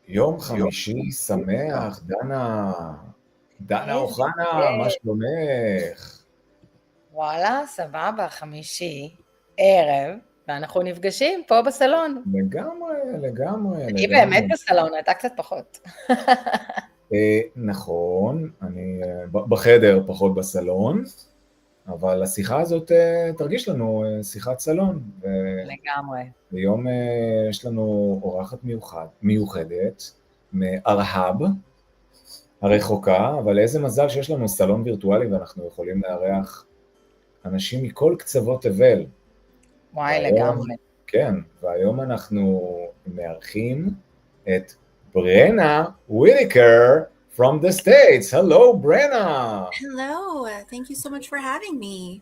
יום חמישי שמח, דנה אוחנה, מה שלומך? וואלה, סבבה, חמישי, ערב, ואנחנו נפגשים פה בסלון. לגמרי. היא באמת בסלון, הייתה קצת פחות. נכון, אני בחדר פחות בסלון, אבל השיחה הזאת תרגיש לנו שיחת סלון. לגמרי. היום יש לנו אורחת מיוחדת מארהב הרחוקה, אבל איזה מזל שיש לנו סלון וירטואלי ואנחנו יכולים לארח אנשים מכל קצוות תבל. וואי, לגמרי. כן, והיום אנחנו מארחים את ברנה Whitaker from the States. Hello, Brenna. Hello, thank you so much for having me.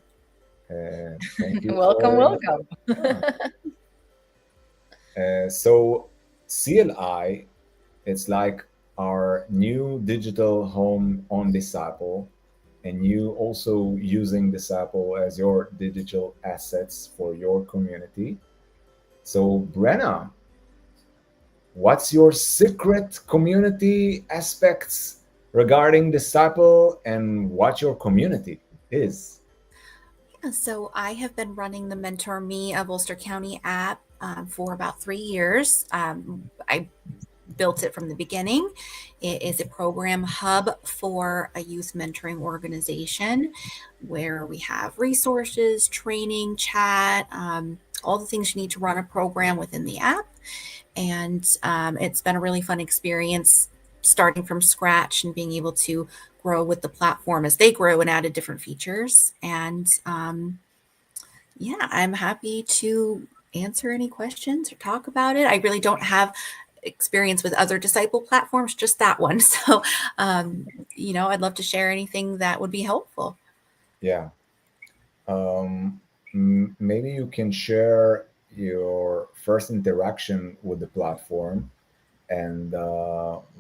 Thank you. Welcome. So CLI, it's like our new digital home on Disciple, and you also using Disciple as your digital assets for your community. So Brenna, what's your secret community aspects regarding Disciple and what your community is? So I have been running the Mentor Me of Ulster County app for about 3 years. I built it from the beginning. It is a program hub for a youth mentoring organization where we have resources, training, chat, all the things you need to run a program within the app. And it's been a really fun experience starting from scratch and being able to grow with the platform as they grow and added different features. And I'm happy to answer any questions or talk about it. I really don't have experience with other Disciple platforms, just that one. So, I'd love to share anything that would be helpful. Yeah. Maybe you can share your first interaction with the platform and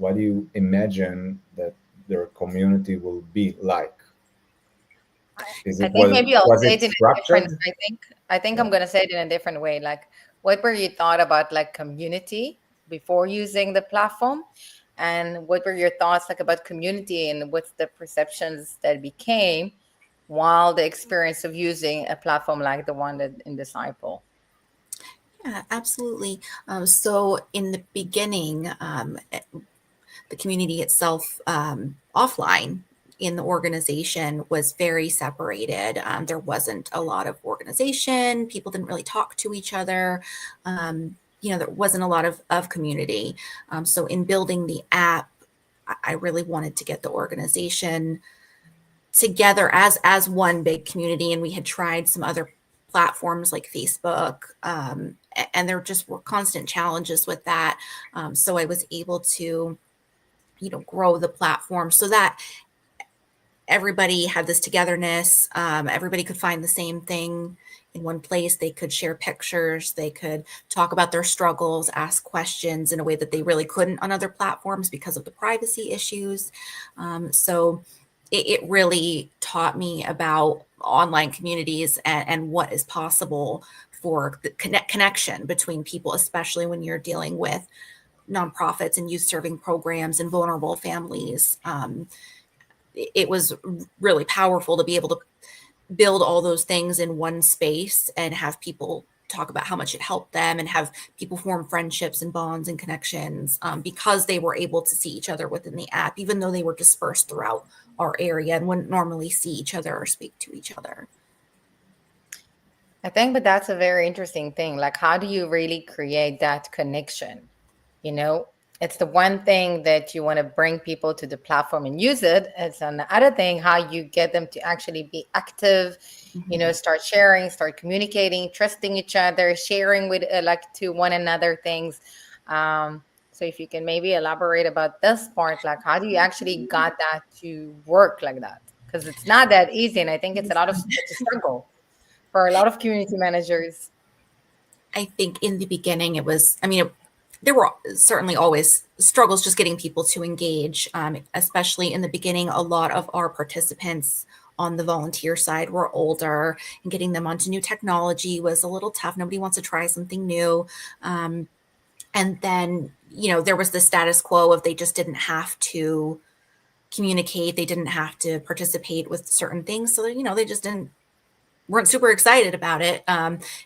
what do you imagine that their community will be like? I think maybe I'll say it in a different, I think I'm going to say it in a different way. Like, what were your thoughts about like community before using the platform? And what were your thoughts like about community and what's the perceptions that became while the experience of using a platform like the one that in Disciple? Yeah, absolutely. So in the beginning, the community itself offline in the organization was very separated. There wasn't a lot of organization. People didn't really talk to each other. There wasn't a lot of community. So in building the app, I really wanted to get the organization together as one big community. And we had tried some other platforms like Facebook, and there just were constant challenges with that. So I was able to, grow the platform so that everybody had this togetherness. Everybody could find the same thing in one place. They could share pictures. They could talk about their struggles, ask questions in a way that they really couldn't on other platforms because of the privacy issues. So it really taught me about online communities and what is possible for the connection between people, especially when you're dealing with nonprofits and youth serving programs and vulnerable families. It was really powerful to be able to build all those things in one space and have people talk about how much it helped them and have people form friendships and bonds and connections because they were able to see each other within the app, even though they were dispersed throughout our area and wouldn't normally see each other or speak to each other. I think, but that's a very interesting thing. Like, how do you really create that connection? You know, it's the one thing that you want to bring people to the platform and use it. It's another thing how you get them to actually be active, you know, start sharing, start communicating, trusting each other, sharing with like to one another things. So if you can maybe elaborate about this part, like how do you actually got that to work like that? Because it's not that easy, and I think it's it's a struggle for a lot of community managers. I think in the beginning there were certainly always struggles just getting people to engage, especially in the beginning. A lot of our participants on the volunteer side were older, and getting them onto new technology was a little tough. Nobody wants to try something new. And then, there was the status quo of they just didn't have to communicate. They didn't have to participate with certain things. So, they just weren't super excited about it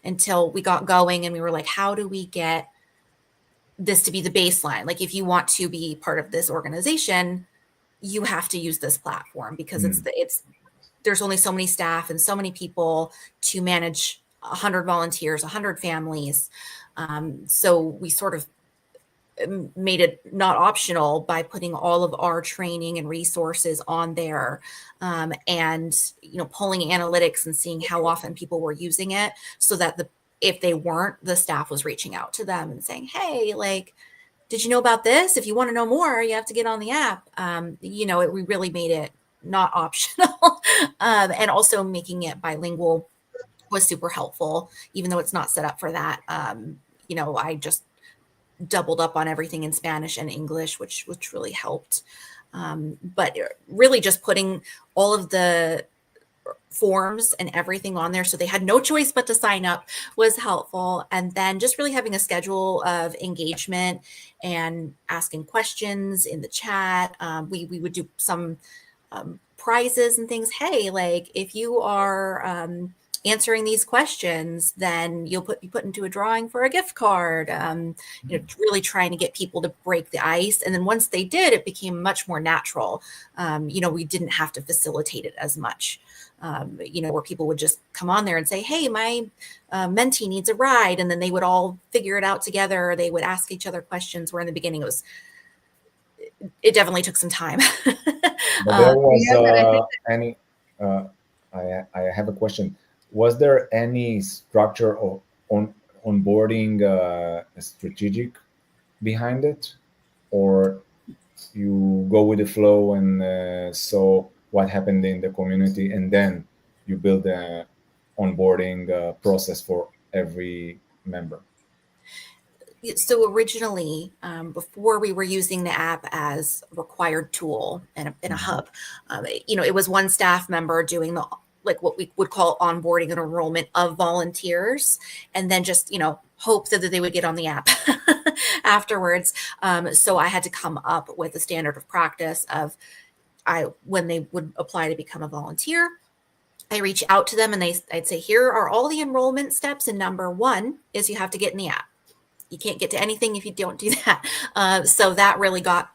until we got going and we were like, how do we get this to be the baseline? Like, if you want to be part of this organization, you have to use this platform because there's only so many staff and so many people to manage 100 volunteers, 100 families. So we sort of made it not optional by putting all of our training and resources on there, and pulling analytics and seeing how often people were using it, so that if they weren't, the staff was reaching out to them and saying, hey, like, did you know about this? If you want to know more, you have to get on the app. We really made it not optional. And also making it bilingual was super helpful, even though it's not set up for that. I just doubled up on everything in Spanish and English, which really helped. But really just putting all of the forms and everything on there, so they had no choice but to sign up, was helpful. And then just really having a schedule of engagement and asking questions in the chat. We would do some prizes and things. Hey, like, if you are answering these questions, then you'll be put into a drawing for a gift card. Really trying to get people to break the ice. And then once they did, it became much more natural. We didn't have to facilitate it as much. Where people would just come on there and say, hey, my mentee needs a ride. And then they would all figure it out together. They would ask each other questions, where in the beginning it definitely took some time. But there was I have a question. Was there any structure of onboarding strategic behind it, or you go with the flow and saw what happened in the community, and then you build the onboarding process for every member? So originally, before we were using the app as a required tool in a hub, it was one staff member doing what we would call onboarding and enrollment of volunteers, and then just, hope that they would get on the app afterwards. So I had to come up with a standard of practice of when they would apply to become a volunteer, I reach out to them and I'd say, here are all the enrollment steps. And number one is you have to get in the app. You can't get to anything if you don't do that. So that really got,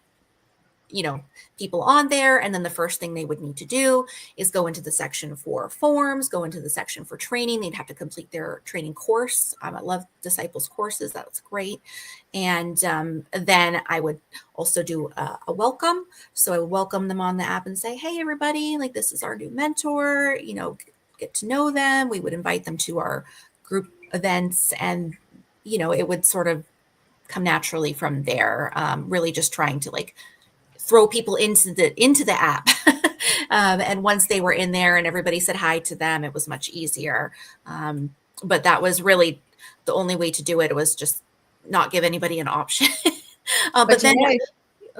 people on there. And then the first thing they would need to do is go into the section for forms, go into the section for training. They'd have to complete their training course. I love Disciples courses. That's great. And then I would also do a welcome. So I would welcome them on the app and say, hey, everybody, like, this is our new mentor, get to know them. We would invite them to our group events, and, it would sort of come naturally from there. Really just trying to throw people into the app. And once they were in there and everybody said hi to them, it was much easier. But that was really the only way to do it. It was just not give anybody an option. But then,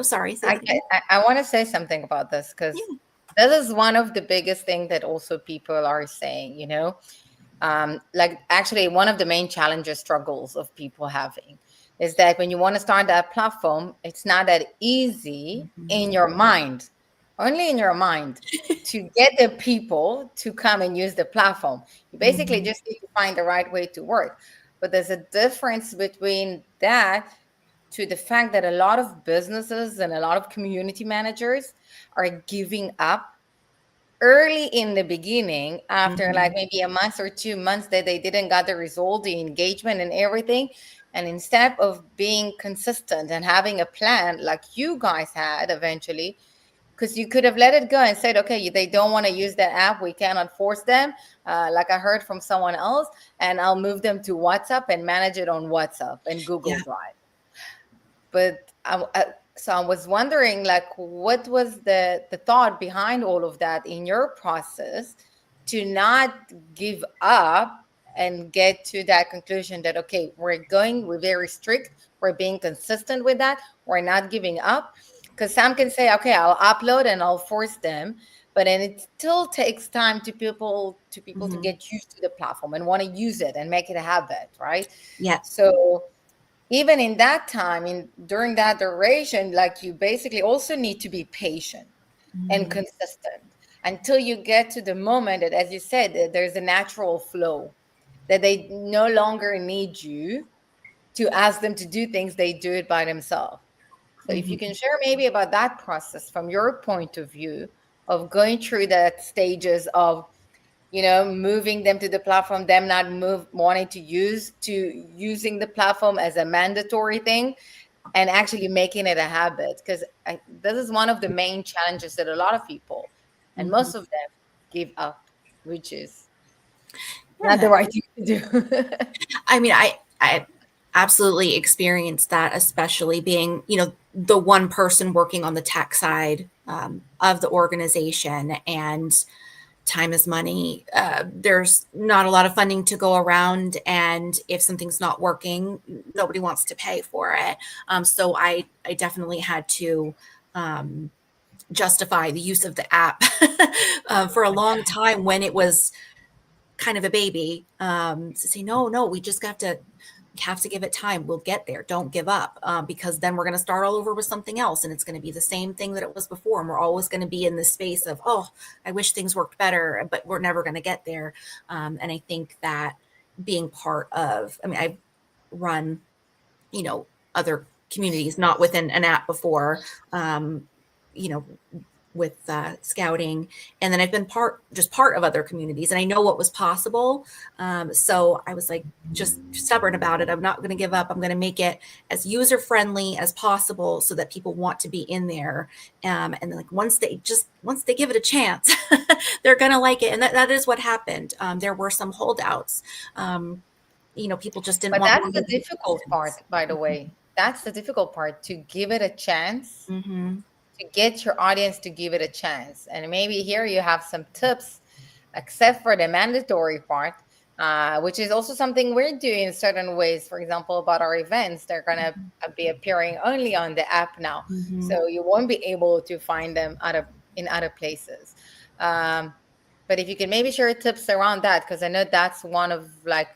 sorry. I want to say something about this, because this is one of the biggest things that also people are saying, actually one of the main challenges, struggles of people having, is that when you want to start that platform, it's not that easy in your mind, only in your mind, to get the people to come and use the platform. You basically just need to find the right way to work. But there's a difference between that to the fact that a lot of businesses and a lot of community managers are giving up early in the beginning, after like maybe a month or 2 months that they didn't got the result, the engagement and everything. And instead of being consistent and having a plan like you guys had eventually, because you could have let it go and said, okay, they don't want to use that app. We cannot force them. Like I heard from someone else, and I'll move them to WhatsApp and manage it on WhatsApp and Google Drive. But so I was wondering, like, what was the thought behind all of that in your process to not give up and get to that conclusion that, okay, we're very strict. We're being consistent with that. We're not giving up. Because some can say, okay, I'll upload and I'll force them. But then it still takes time to people to get used to the platform and want to use it and make it a habit, right? Yeah. So even in that time, during that duration, like you basically also need to be patient and consistent until you get to the moment that, as you said, that there's a natural flow, that they no longer need you to ask them to do things, they do it by themselves. So if you can share maybe about that process from your point of view of going through that stages of, moving them to the platform, them not wanting to using the platform as a mandatory thing and actually making it a habit. Because this is one of the main challenges that a lot of people, and most of them, give up, which is not the right thing to do. I mean, I absolutely experienced that, especially being, the one person working on the tech side of the organization, and time is money. There's not a lot of funding to go around. And if something's not working, nobody wants to pay for it. So I definitely had to justify the use of the app for a long time when it was kind of a baby, to say, no, we just have to give it time. We'll get there. Don't give up, because then we're going to start all over with something else. And it's going to be the same thing that it was before. And we're always going to be in this space of, oh, I wish things worked better, but we're never going to get there. And I think that being part of, I've run, other communities, not within an app before, with scouting, and then I've been part of other communities, and I know what was possible. So I was like, just stubborn about it. I'm not going to give up. I'm going to make it as user friendly as possible so that people want to be in there. And then, like, once they give it a chance, they're going to like it. And that is what happened. There were some holdouts. People just didn't. But that's the difficult part, by the way. That's the difficult part, to give it a chance. To get your audience to give it a chance. And maybe here you have some tips, except for the mandatory part, which is also something we're doing in certain ways. For example, about our events, they're going to be appearing only on the app now. So you won't be able to find them in other places. But if you can maybe share tips around that, because I know that's one of, like,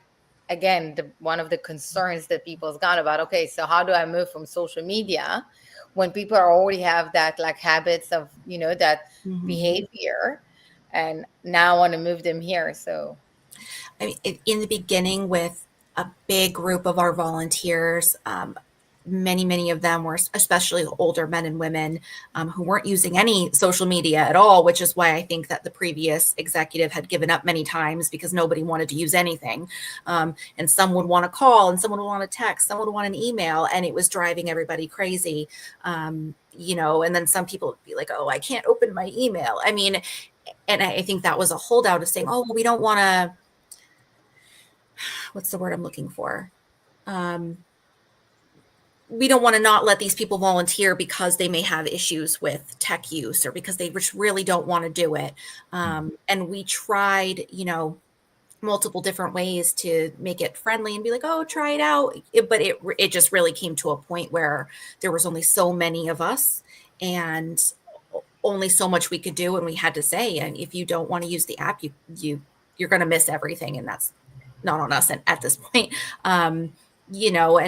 again, one of the concerns that people's got about, okay, so how do I move from social media when people already have that, like, habits of, that behavior, and now I want to move them here? So in the beginning, with a big group of our volunteers, many of them were especially older men and women who weren't using any social media at all, which is why I think that the previous executive had given up many times, because nobody wanted to use anything. And some would want to call, and someone would want to text, someone would want an email, and it was driving everybody crazy. And then some people would be like, oh, I can't open my email. And I think that was a holdout of saying, oh, well, we don't want to, what's the word I'm looking for? We don't want to not let these people volunteer because they may have issues with tech use, or because they just really don't want to do it. And we tried, multiple different ways to make it friendly and be like, oh, try it out. But it just really came to a point where there was only so many of us and only so much we could do. And we had to say, and if you don't want to use the app, you're going to miss everything. And that's not on us at this point. And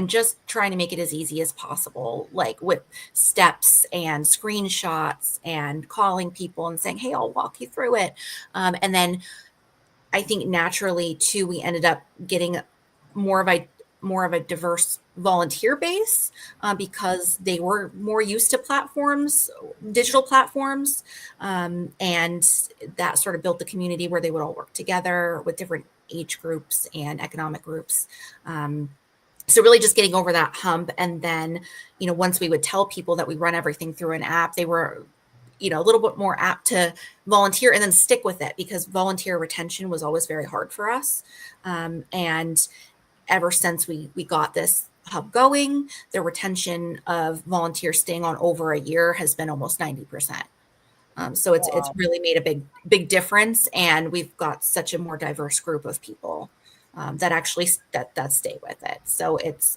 just trying to make it as easy as possible, like with steps and screenshots and calling people and saying, hey, I'll walk you through it. And then I think naturally too, we ended up getting more of more of a diverse volunteer base because they were more used to platforms, digital platforms. And that sort of built the community where they would all work together with different age groups and economic groups. So really just getting over that hump. And then, once we would tell people that we run everything through an app, they were, a little bit more apt to volunteer and then stick with it, because volunteer retention was always very hard for us. And ever since we got this hub going, the retention of volunteers staying on over a year has been almost 90%. So it's really made a big difference, and we've got such a more diverse group of people that actually that stay with it. So it's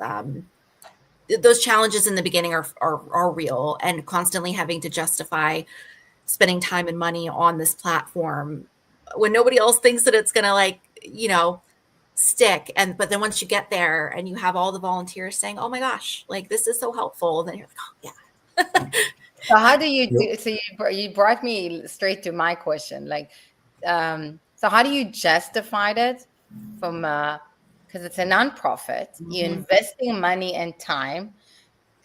those challenges in the beginning are real, and constantly having to justify spending time and money on this platform when nobody else thinks that it's gonna stick. But then once you get there and you have all the volunteers saying, "Oh my gosh, this is so helpful," then you're like, "Oh yeah." So how do you do? So you brought me straight to my question. So how do you justify that from? Because it's a nonprofit, you're investing money and time,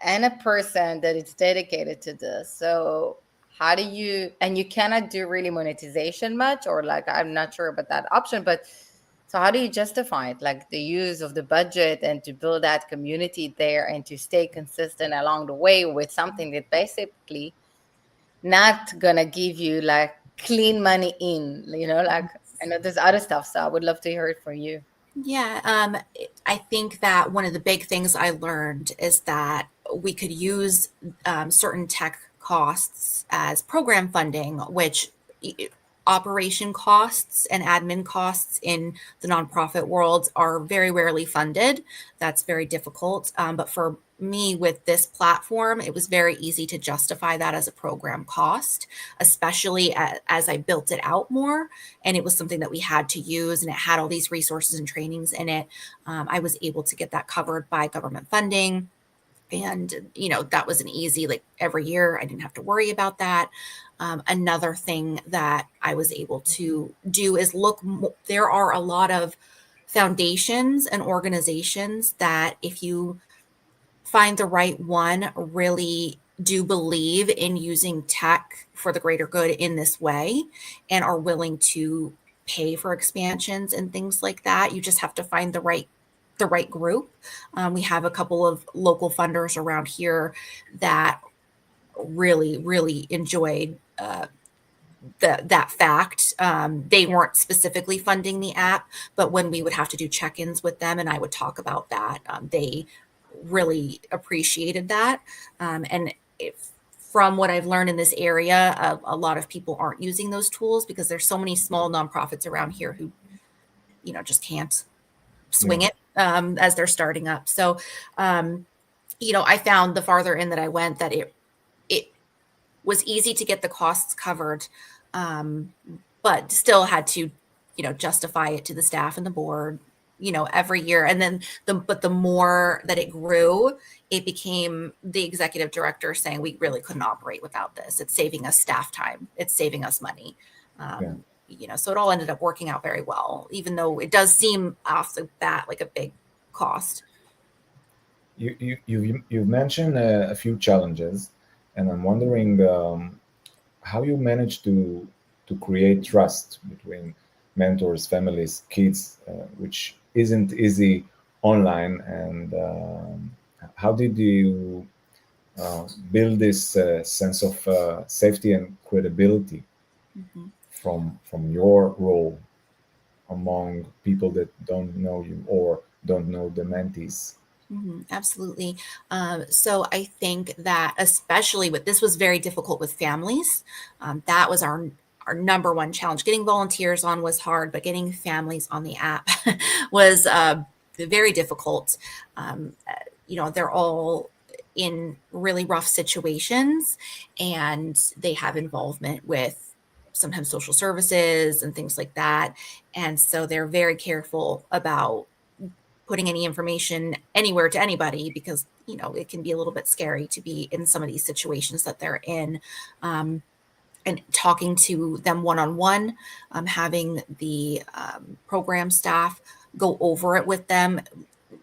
and a person that is dedicated to this. So how do you? And you cannot do really monetization much, or I'm not sure about that option, but. So how do you justify it? The use of the budget and to build that community there and to stay consistent along the way with something that basically not gonna give you clean money in, I know there's other stuff. So I would love to hear it from you. Yeah, I think that one of the big things I learned is that we could use certain tech costs as program funding, which operation costs and admin costs in the nonprofit world are very rarely funded. That's very difficult. But for me, with this platform, it was very easy to justify that as a program cost, especially as I built it out more. And it was something that we had to use, and it had all these resources and trainings in it. I was able to get that covered by government funding. And, that was an easy, every year, I didn't have to worry about that. Another thing that I was able to do is there are a lot of foundations and organizations that, if you find the right one, really do believe in using tech for the greater good in this way and are willing to pay for expansions and things like that. You just have to find the right group. We have a couple of local funders around here that really, really enjoyed that fact. They weren't specifically funding the app, but when we would have to do check-ins with them and I would talk about that, they really appreciated that. And from what I've learned in this area, a lot of people aren't using those tools because there's so many small nonprofits around here who, just can't swing it as they're starting up. So, I found the farther in that I went that it was easy to get the costs covered, but still had to, justify it to the staff and the board, every year. And then the more that it grew, it became the executive director saying, we really couldn't operate without this. It's saving us staff time. It's saving us money. So it all ended up working out very well, even though it does seem off the bat like a big cost. You've mentioned a few challenges, and I'm wondering how you manage to create trust between mentors, families, kids, which isn't easy online, and how did you build this sense of safety and credibility from your role among people that don't know you or don't know the mentees? Absolutely. So I think that especially this was very difficult with families. That was our number one challenge. Getting volunteers on was hard, but getting families on the app was very difficult. They're all in really rough situations, and they have involvement with sometimes social services and things like that. And so they're very careful about putting any information anywhere to anybody because, it can be a little bit scary to be in some of these situations that they're in. And talking to them one-on-one, having the program staff go over it with them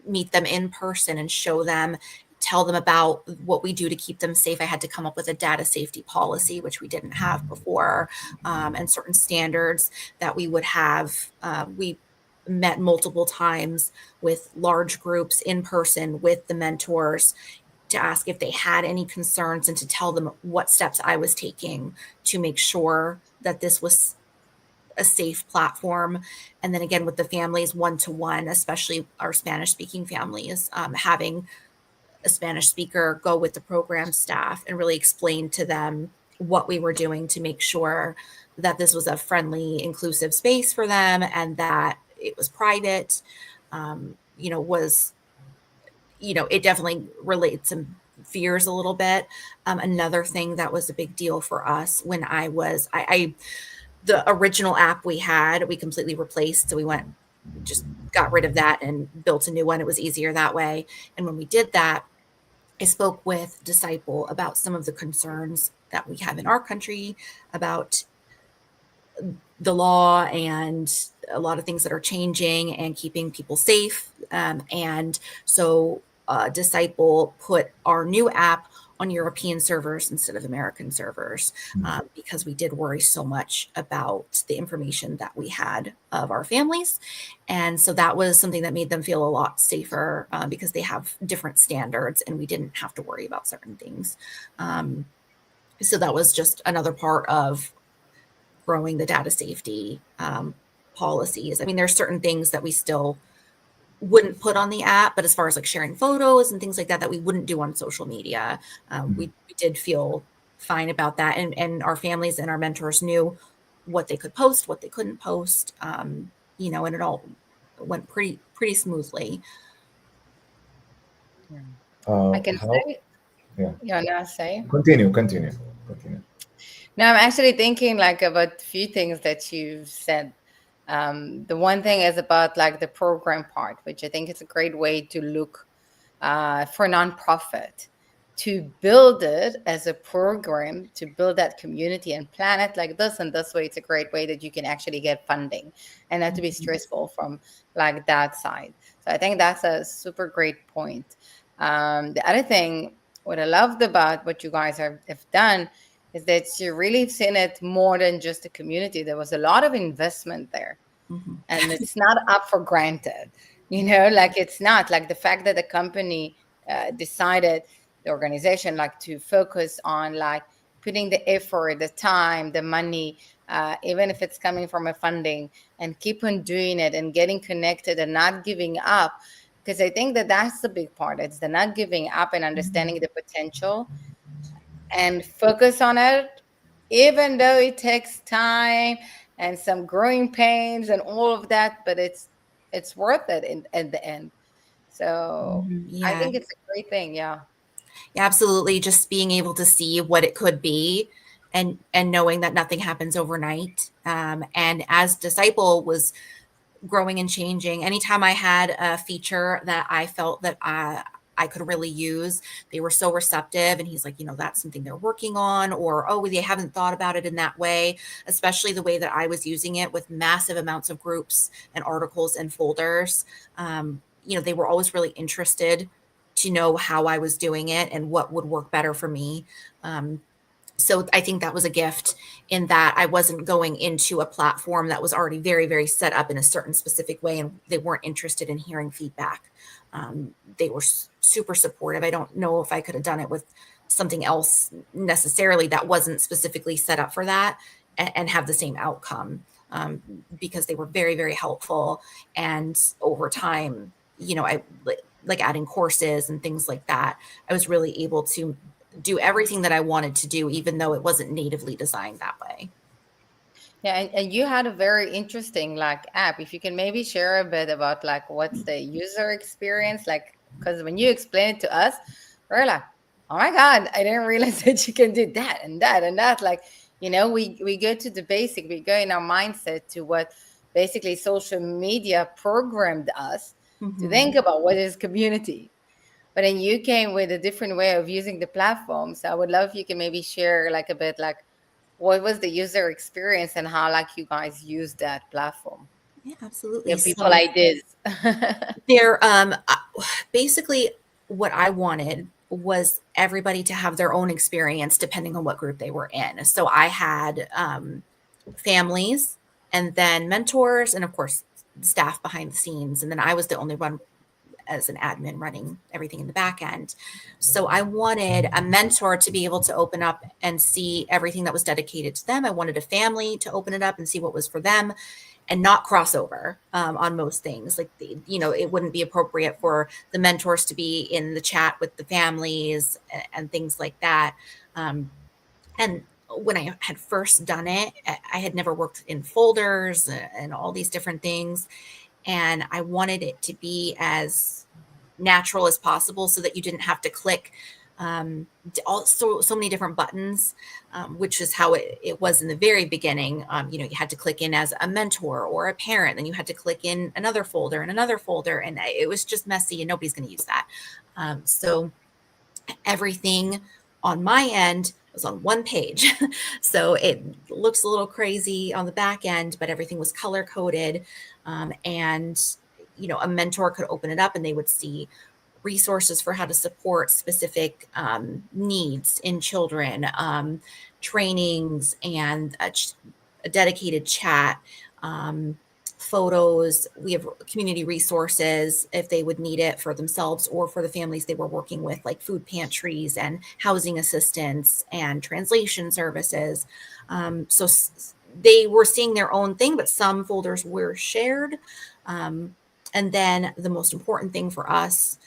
meet them in person and show them, tell them about what we do to keep them safe. I had to come up with a data safety policy, which we didn't have before, and certain standards that we would have. We met multiple times with large groups in person with the mentors to ask if they had any concerns and to tell them what steps I was taking to make sure that this was a safe platform. And then again, with the families, one-to-one, especially our Spanish-speaking families, having a Spanish speaker go with the program staff and really explain to them what we were doing to make sure that this was a friendly, inclusive space for them and that it was private, it definitely relates some fears a little bit. Another thing that was a big deal for us when the original app we had, we completely replaced. So we just got rid of that and built a new one. It was easier that way. And when we did that, I spoke with Disciple about some of the concerns that we have in our country about the law and a lot of things that are changing and keeping people safe. And so Disciple put our new app on European servers instead of American servers, because we did worry so much about the information that we had of our families. And so that was something that made them feel a lot safer, because they have different standards and we didn't have to worry about certain things. So that was just another part of growing the data safety policies. I mean, there's certain things that we still wouldn't put on the app, but as far as like sharing photos and things like that we wouldn't do on social media, we did feel fine about that. And our families and our mentors knew what they could post, what they couldn't post, and it all went pretty smoothly. I can say, yeah. You want to say? Continue. Now, I'm actually thinking like about a few things that you've said. The one thing is about like the program part, which I think is a great way to look for nonprofit, to build it as a program, to build that community and plan it like this. And this way, it's a great way that you can actually get funding and not to be stressful from like that side. So I think that's a super great point. The other thing, what I loved about what you guys have done is that you really seen it more than just a community. There was a lot of investment there. And it's not up for granted, like it's not like the fact that the company decided, the organization, like to focus on like putting the effort, the time, the money, even if it's coming from a funding, and keep on doing it and getting connected and not giving up. Because I think that that's the big part. It's the not giving up and understanding the potential and focus on it, even though it takes time and some growing pains and all of that, but it's worth it at the end. So I think it's a great thing. Yeah, absolutely. Just being able to see what it could be and knowing that nothing happens overnight. And as Disciple was growing and changing, anytime I had a feature that I felt that I could really use, they were so receptive. And he's like, that's something they're working on, or, oh, they haven't thought about it in that way, especially the way that I was using it with massive amounts of groups and articles and folders. They were always really interested to know how I was doing it and what would work better for me. So I think that was a gift in that I wasn't going into a platform that was already very, very set up in a certain specific way, and they weren't interested in hearing feedback. They were super supportive. I don't know if I could have done it with something else necessarily that wasn't specifically set up for that and have the same outcome, because they were very, very helpful. And over time, I like adding courses and things like that, I was really able to do everything that I wanted to do, even though it wasn't natively designed that way. Yeah, and you had a very interesting like app. If you can maybe share a bit about like what's the user experience like, because when you explain it to us, we're like, oh my God, I didn't realize that you can do that and that and that. Like, we go to the basic, we go in our mindset to what basically social media programmed us to think about what is community. But then you came with a different way of using the platform. So I would love if you can maybe share like a bit like what was the user experience and how like you guys used that platform. Yeah, absolutely. Give people ideas. There, basically what I wanted was everybody to have their own experience depending on what group they were in. So I had families, and then mentors, and of course staff behind the scenes. And then I was the only one as an admin running everything in the back end. So I wanted a mentor to be able to open up and see everything that was dedicated to them. I wanted a family to open it up and see what was for them, and not crossover on most things. Like, it wouldn't be appropriate for the mentors to be in the chat with the families and things like that. And when I had first done it, I had never worked in folders and all these different things. And I wanted it to be as natural as possible so that you didn't have to click so many different buttons, which is how it was in the very beginning. You had to click in as a mentor or a parent, then you had to click in another folder, and it was just messy, and nobody's going to use that. So everything on my end was on one page. So it looks a little crazy on the back end, but everything was color coded. And a mentor could open it up and they would see resources for how to support specific needs in children, trainings, and a dedicated chat, photos. We have community resources if they would need it for themselves or for the families they were working with, like food pantries and housing assistance and translation services. So they were seeing their own thing, but some folders were shared. And then the most important thing for us,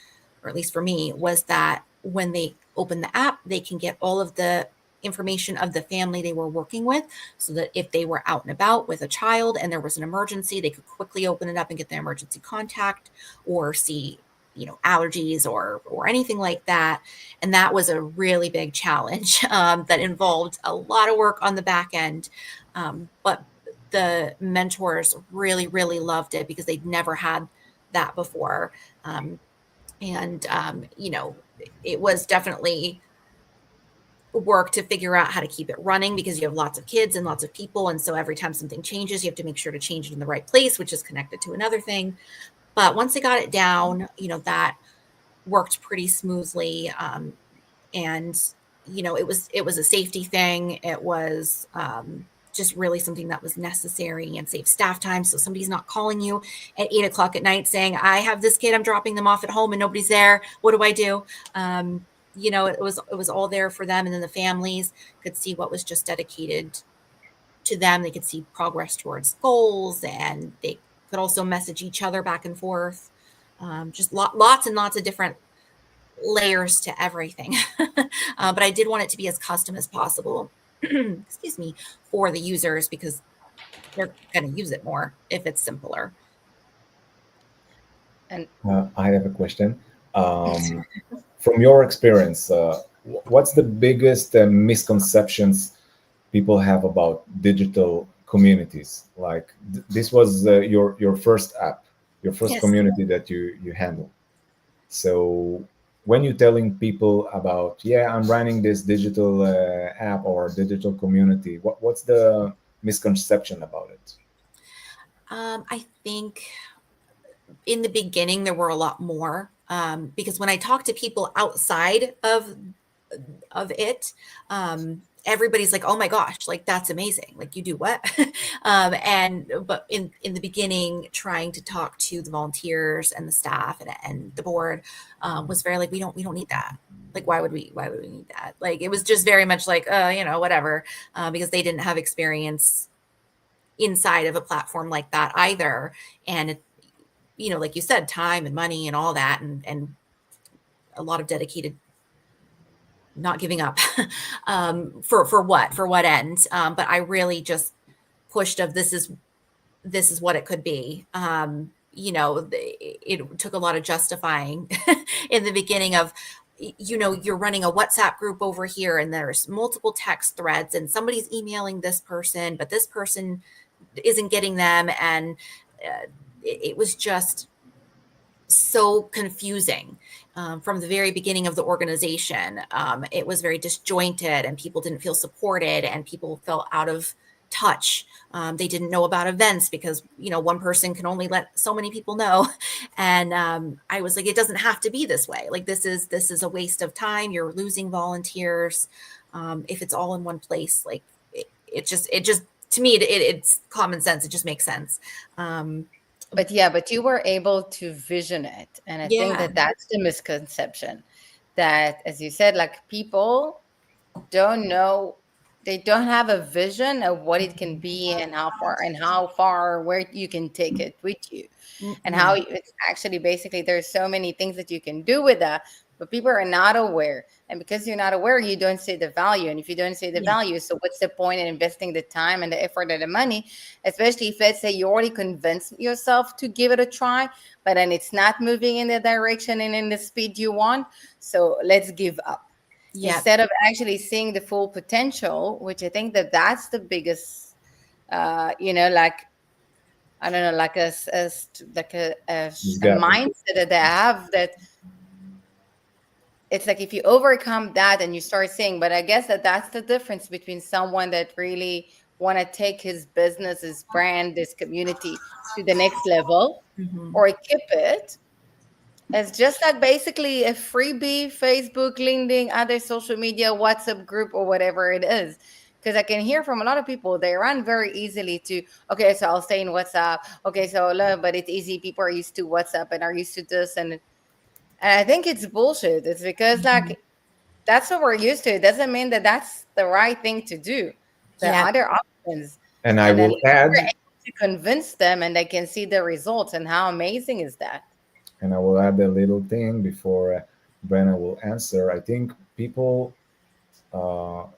or at least for me, was that when they open the app, they can get all of the information of the family they were working with, so that if they were out and about with a child and there was an emergency, they could quickly open it up and get the emergency contact, or see allergies or anything like that. And that was a really big challenge that involved a lot of work on the back end. But the mentors really, really loved it because they'd never had that before. It was definitely work to figure out how to keep it running, because you have lots of kids and lots of people. And so every time something changes, you have to make sure to change it in the right place, which is connected to another thing. But once they got it down, that worked pretty smoothly. And it was a safety thing. It was just really something that was necessary and save staff time. So somebody's not calling you at 8:00 at night saying, I have this kid, I'm dropping them off at home and nobody's there. What do I do? It was all there for them. And then the families could see what was just dedicated to them. They could see progress towards goals, and they could also message each other back and forth. Just lots and lots of different layers to everything. But I did want it to be as custom as possible, excuse me, for the users, because they're going to use it more if it's simpler. And I have a question. From your experience, what's the biggest misconceptions people have about digital communities? Like this was your first app, your first Yes. community that you handle. So when you're telling people about, I'm running this digital app or digital community, what's the misconception about it? I think in the beginning there were a lot more, because when I talk to people outside of it, everybody's like, oh my gosh, like that's amazing, like you do what? But in the beginning, trying to talk to the volunteers and the staff and the board was very like, we don't need that. Like, why would we need that? Like, it was just very much like, whatever, because they didn't have experience inside of a platform like that either. And like you said, time and money and all that, and a lot of dedicated not giving up for what end. But I really just pushed of this is what it could be. It took a lot of justifying in the beginning of, you're running a WhatsApp group over here and there's multiple text threads and somebody's emailing this person, but this person isn't getting them. And it was just so confusing from the very beginning of the organization. It was very disjointed and people didn't feel supported and people felt out of touch. They didn't know about events because, one person can only let so many people know. And I was like, it doesn't have to be this way. Like, this is a waste of time. You're losing volunteers. If it's all in one place, like it just, to me, it's common sense. It just makes sense. But you were able to vision it. And I think that that's the misconception, that, as you said, like, people don't know, they don't have a vision of what it can be and how far, where you can take it with you. Mm-hmm. And how it's actually, basically, there's so many things that you can do with that, but people are not aware. And because you're not aware, you don't see the value. And if you don't see the value, so what's the point in investing the time and the effort and the money, especially if, let's say, you already convinced yourself to give it a try, but then it's not moving in the direction and in the speed you want. So let's give up. Instead of actually seeing the full potential, which I think that that's the biggest, like, I don't know, like a mindset that they have, that it's like, if you overcome that and you start seeing, but I guess that's the difference between someone that really want to take his business, his brand, this community to the next level, or keep it. It's just like basically a freebie, Facebook, LinkedIn, other social media, WhatsApp group, or whatever it is. Because I can hear from a lot of people, they run very easily to, okay, so I'll stay in WhatsApp. Okay, so, but it's easy. People are used to WhatsApp and are used to this. And I think it's bullshit. It's because, like, that's what we're used to. It doesn't mean that that's the right thing to do. There are other options. And I will add, to convince them, and they can see the results. And how amazing is that? And I will add a little thing before Brenna will answer. I think people don't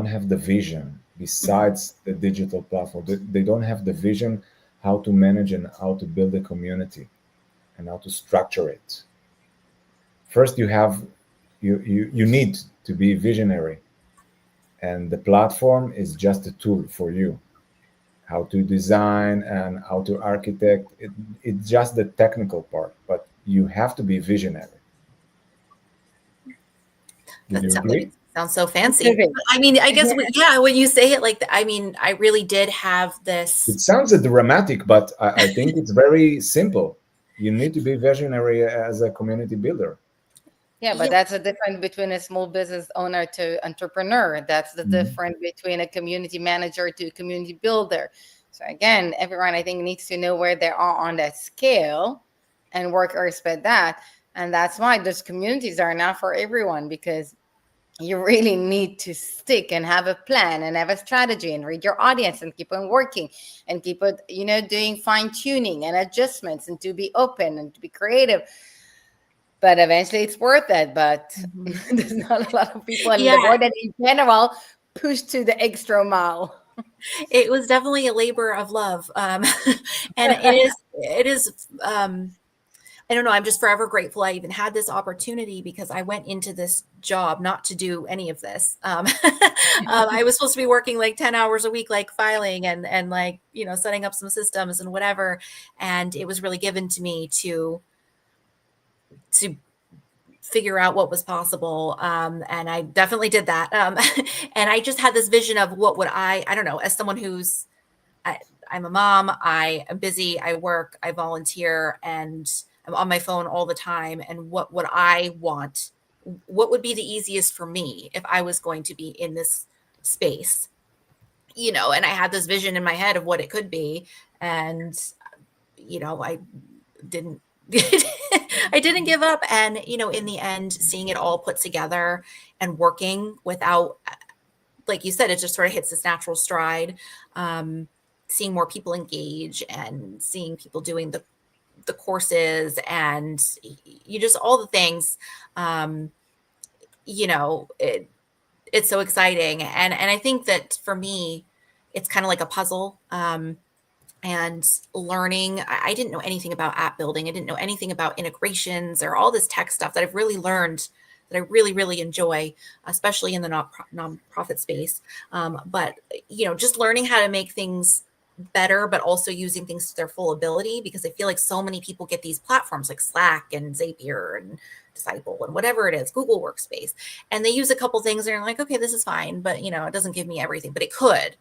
have the vision besides the digital platform. They don't have the vision how to manage and how to build a community and how to structure it. First, you need to be visionary, and the platform is just a tool for you. How to design and how to architect, it's just the technical part, but you have to be visionary. Sounds so fancy. I mean, I guess, when you say it like that, I mean, I really did have this. It sounds dramatic, but I think it's very simple. You need to be visionary as a community builder. Yeah, but that's the difference between a small business owner to entrepreneur. That's the difference between a community manager to community builder. So again, everyone, I think, needs to know where they are on that scale and work or respect that. And that's why those communities are not for everyone, because you really need to stick and have a plan and have a strategy and read your audience and keep on working and keep it, doing fine tuning and adjustments, and to be open and to be creative. But eventually it's worth it. But there's not a lot of people in the world that in general push to the extra mile. It was definitely a labor of love. And it is, I don't know, I'm just forever grateful I even had this opportunity, because I went into this job not to do any of this. I was supposed to be working like 10 hours a week, like filing and like, setting up some systems and whatever. And it was really given to me to figure out what was possible. And I definitely did that. And I just had this vision of what would I don't know, as someone who's, I'm a mom, I am busy, I work, I volunteer, and I'm on my phone all the time. And what would I want? What would be the easiest for me if I was going to be in this space? And I had this vision in my head of what it could be. And, I didn't give up. And, in the end, seeing it all put together and working without, like you said, it just sort of hits this natural stride. Seeing more people engage and seeing people doing the courses and just all the things, it's so exciting. And I think that for me, it's kind of like a puzzle. And learning, I didn't know anything about app building. I didn't know anything about integrations or all this tech stuff that I've really learned that I really, really enjoy, especially in the nonprofit space. But, just learning how to make things better, but also using things to their full ability, because I feel like so many people get these platforms like Slack and Zapier and Disciple and whatever it is, Google Workspace, and they use a couple things and they're like, okay, this is fine, but, it doesn't give me everything, but it could.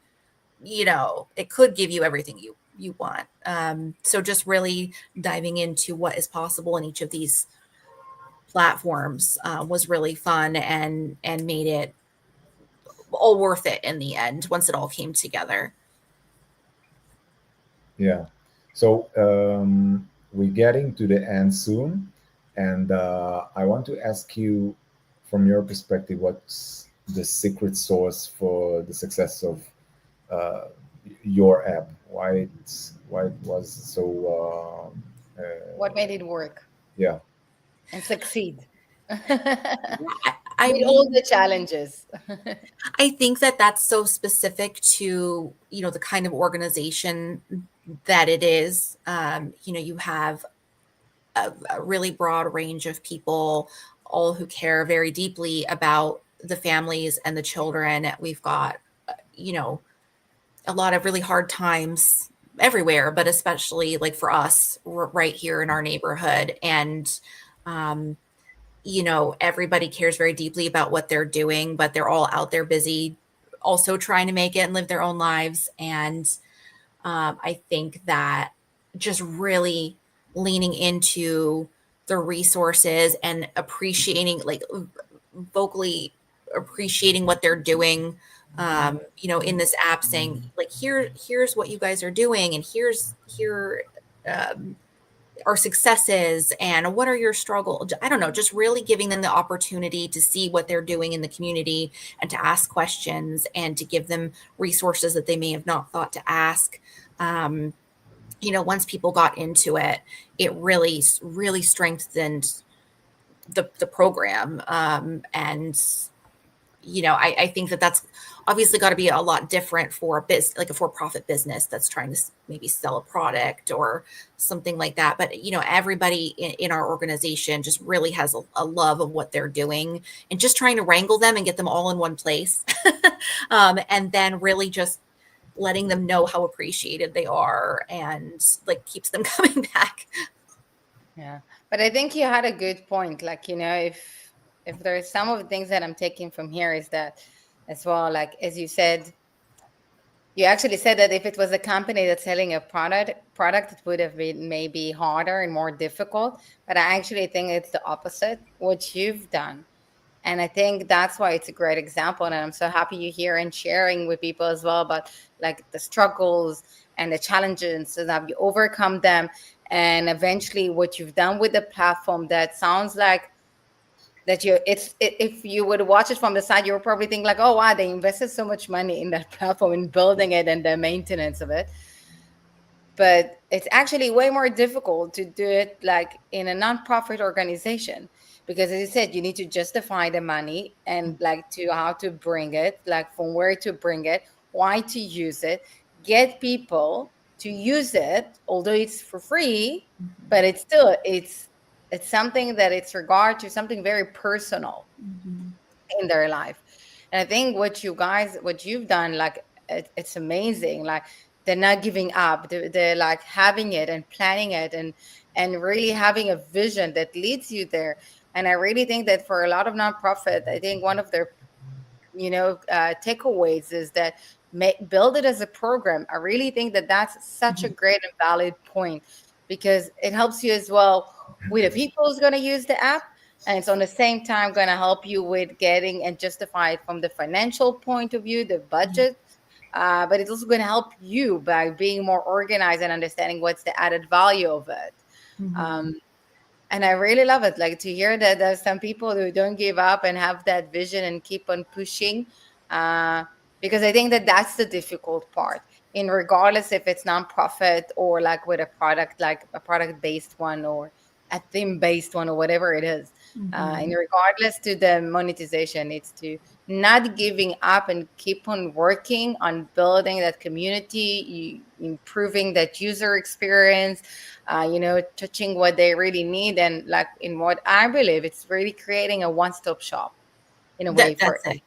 it could give you everything you want. So just really diving into what is possible in each of these platforms was really fun and made it all worth it in the end once it all came together. Yeah. So we're getting to the end soon, and I want to ask you, from your perspective, what's the secret sauce for the success of your app? Why it was so? What made it work? Yeah. And succeed. I mean, all the challenges. I think that's so specific to, the kind of organization that it is. You have a really broad range of people, all who care very deeply about the families and the children. We've got, a lot of really hard times everywhere, but especially like for us right here in our neighborhood. And, everybody cares very deeply about what they're doing, but they're all out there busy, also trying to make it and live their own lives. And I think that just really leaning into the resources and appreciating, like vocally appreciating what they're doing, in this app, saying like, here's what you guys are doing, and here our successes, and what are your struggles? I don't know, just really giving them the opportunity to see what they're doing in the community and to ask questions and to give them resources that they may have not thought to ask. Once people got into it, it really, really strengthened the program. And I think that's obviously got to be a lot different for like a for-profit business that's trying to maybe sell a product or something like that. But, everybody in our organization just really has a love of what they're doing, and just trying to wrangle them and get them all in one place. And then really just letting them know how appreciated they are, and like keeps them coming back. Yeah. But I think you had a good point. Like, if there's some of the things that I'm taking from here is that as well, like, as you said, you actually said that if it was a company that's selling a product, it would have been maybe harder and more difficult. But I actually think it's the opposite, what you've done. And I think that's why it's a great example. And I'm so happy you're here and sharing with people as well about like the struggles and the challenges, so that you overcome them. And eventually what you've done with the platform, that sounds like that if you would watch it from the side, you would probably think like, oh, wow, they invested so much money in that platform, in building it and the maintenance of it. But it's actually way more difficult to do it like in a nonprofit organization, because as you said, you need to justify the money and like to how to bring it, like from where to bring it, why to use it, get people to use it, although it's for free, but it's still, it's something that it's regard to something very personal in their life. And I think what you've done, like it's amazing. Like they're not giving up. They're like having it and planning it and really having a vision that leads you there. And I really think that for a lot of nonprofit, I think one of their takeaways is that build it as a program. I really think that that's such a great and valid point, because it helps you as well with the people who's going to use the app, and it's on the same time going to help you with getting and justify it from the financial point of view, the budget, but it's also going to help you by being more organized and understanding what's the added value of it. And I really love it, like to hear that there's some people who don't give up and have that vision and keep on pushing, because I think that that's the difficult part. In regardless if it's nonprofit or like with a product, like a product-based one or a theme-based one or whatever it is. And regardless to the monetization, it's to not giving up and keep on working on building that community, improving that user experience, touching what they really need. And like in what I believe, it's really creating a one-stop shop in a way for it.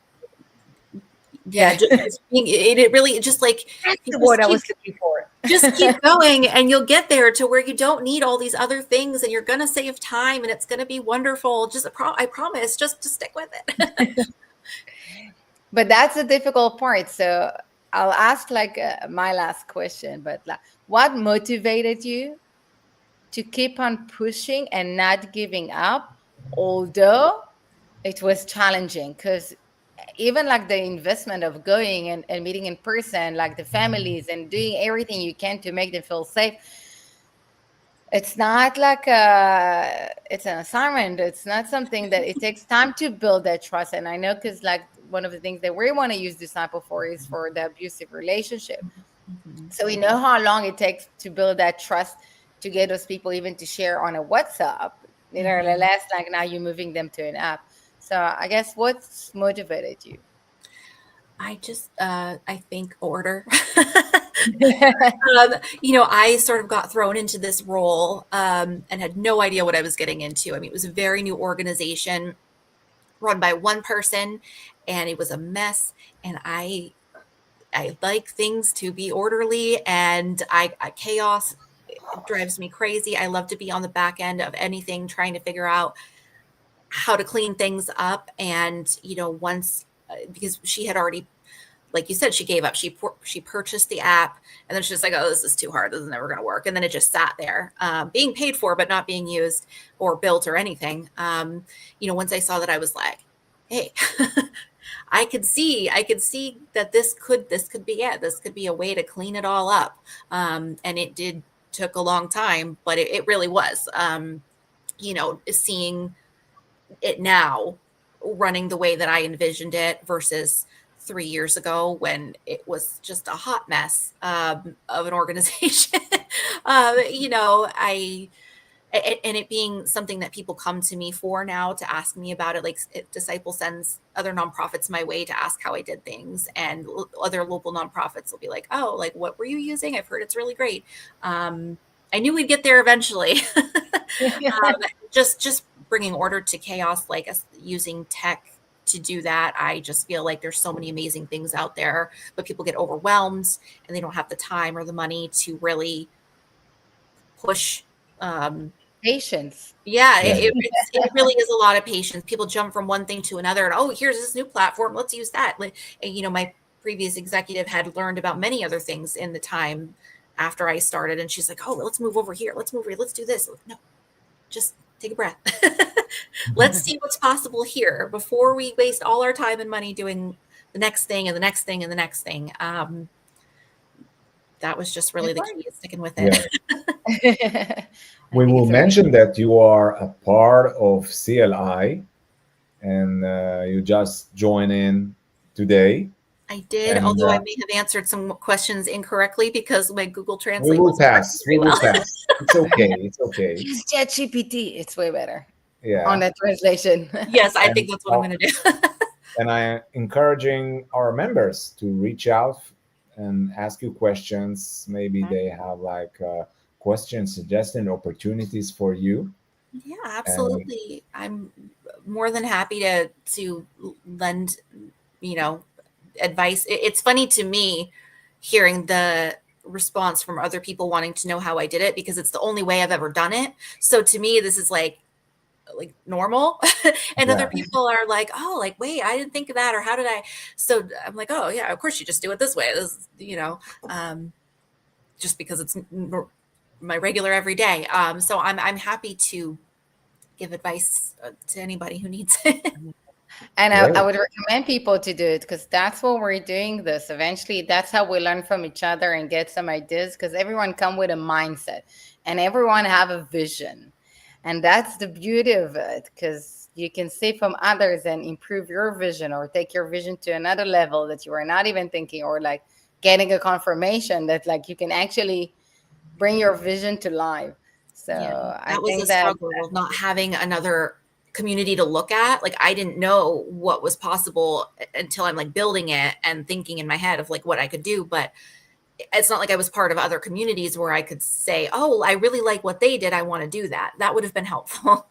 Yeah, it really just like that's the word I was looking for. Just keep going, and you'll get there to where you don't need all these other things, and you're going to save time, and it's going to be wonderful. Just I promise, just to stick with it. But that's the difficult part. So I'll ask like my last question, but like, what motivated you to keep on pushing and not giving up, although it was challenging? Because even like the investment of going and meeting in person, like the families and doing everything you can to make them feel safe, it's not like it's an assignment. It's not something that it takes time to build that trust. And I know, because like one of the things that we want to use Disciple for is for the abusive relationship. Mm-hmm. So we know how long it takes to build that trust, to get those people even to share on a WhatsApp, you know, mm-hmm. less like now you're moving them to an app. So I guess what's motivated you? I just, I think order. I sort of got thrown into this role and had no idea what I was getting into. I mean, it was a very new organization run by one person, and it was a mess. And I like things to be orderly, and chaos drives me crazy. I love to be on the back end of anything, trying to figure out how to clean things up. And, once, because she had already, like you said, she gave up. She purchased the app, and then she's like, oh, this is too hard. This is never going to work. And then it just sat there, being paid for, but not being used or built or anything. Once I saw that, I was like, hey, I could see that this could be it. This could be a way to clean it all up. And it took a long time, but it really was, seeing it now running the way that I envisioned it versus 3 years ago when it was just a hot mess of an organization. And it being something that people come to me for now to ask me about it. Like Disciple sends other nonprofits my way to ask how I did things, and other local nonprofits will be like, oh, like, what were you using? I've heard it's really great. I knew we'd get there eventually. Just bringing order to chaos, like using tech to do that. I just feel like there's so many amazing things out there, but people get overwhelmed and they don't have the time or the money to really push. Patience. Yeah, it really is a lot of patience. People jump from one thing to another, and here's this new platform, let's use that. And, my previous executive had learned about many other things in the time after I started, and she's like, oh, let's move over here, let's do this. No, just take a breath. Let's see what's possible here before we waste all our time and money doing the next thing and the next thing and the next thing. That was just really the key, sticking with it. Yeah. We will mention that you are a part of CLI, and you just joined in today. I did, although I may have answered some questions incorrectly because my Google Translate. We will pass. It's okay. It's okay. Use ChatGPT. It's way better. Yeah. On that translation. Yes, I think that's what I'm going to do. And I'm encouraging our members to reach out and ask you questions. Maybe they have like questions, suggestions, opportunities for you. Yeah, absolutely. I'm more than happy to lend, advice. It's funny to me hearing the response from other people wanting to know how I did it, because it's the only way I've ever done it. So to me, this is like normal. And other people are like, oh, like, wait, I didn't think of that, or how did I? So I'm like, oh yeah, of course you just do it this way. This, just because it's my regular everyday. So I'm happy to give advice to anybody who needs it. And I would recommend people to do it, because that's what we're doing this. Eventually, that's how we learn from each other and get some ideas, because everyone come with a mindset and everyone have a vision. And that's the beauty of it, because you can see from others and improve your vision, or take your vision to another level that you are not even thinking, or like getting a confirmation that like you can actually bring your vision to life. So yeah, that was a struggle of not having another community to look at. Like, I didn't know what was possible until I'm like building it and thinking in my head of like what I could do. But it's not like I was part of other communities where I could say, oh, I really like what they did, I want to do that. That would have been helpful.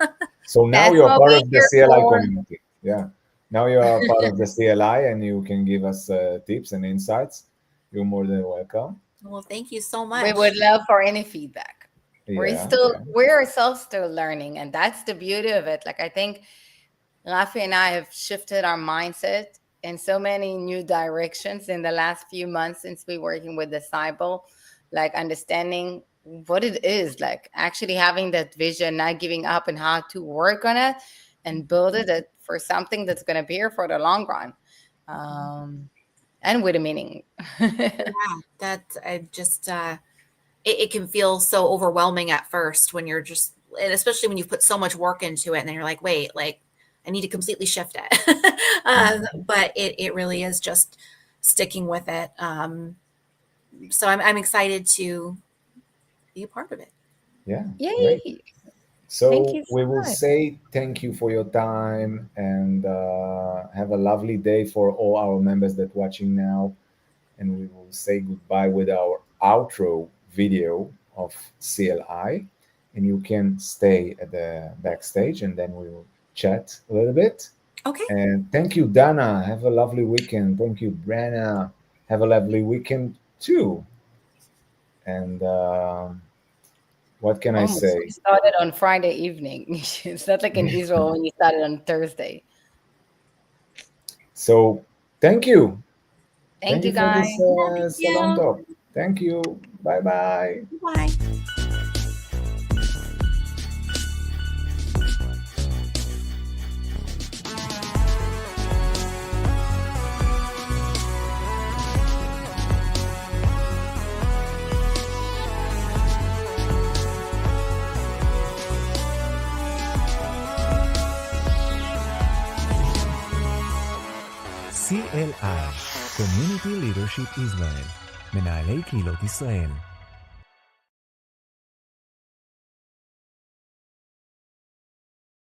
So now you're part of the CLI community. Yeah. Now you are part of the CLI, and you can give us tips and insights. You're more than welcome. Well, thank you so much. We would love for any feedback. We're ourselves still learning, and that's the beauty of it. Like, I think Rafi and I have shifted our mindset in so many new directions in the last few months since we're working with Disciple, like understanding what it is, like actually having that vision, not giving up, and how to work on it and build it for something that's going to be here for the long run. And with a meaning. That I just, it can feel so overwhelming at first when you're just, and especially when you put so much work into it and then you're like, wait, like I need to completely shift it. But it really is just sticking with it. So I'm excited to be a part of it. Yeah. Yay. Great. So we will much. say thank you for your time, and have a lovely day for all our members that are watching now. And we will say goodbye with our outro video of CLI. And you can stay at the backstage, and then we will chat a little bit. Okay. And thank you, Dana. Have a lovely weekend. Thank you, Brenna. Have a lovely weekend too. And what can I say? We started on Friday evening. It's not like in Israel when you started on Thursday. So thank you. Thank you, guys. For this, Salon Talk. Thank you. Bye-bye. Bye. CLI, Community Leadership Israel, מנהלי קהילות ישראל.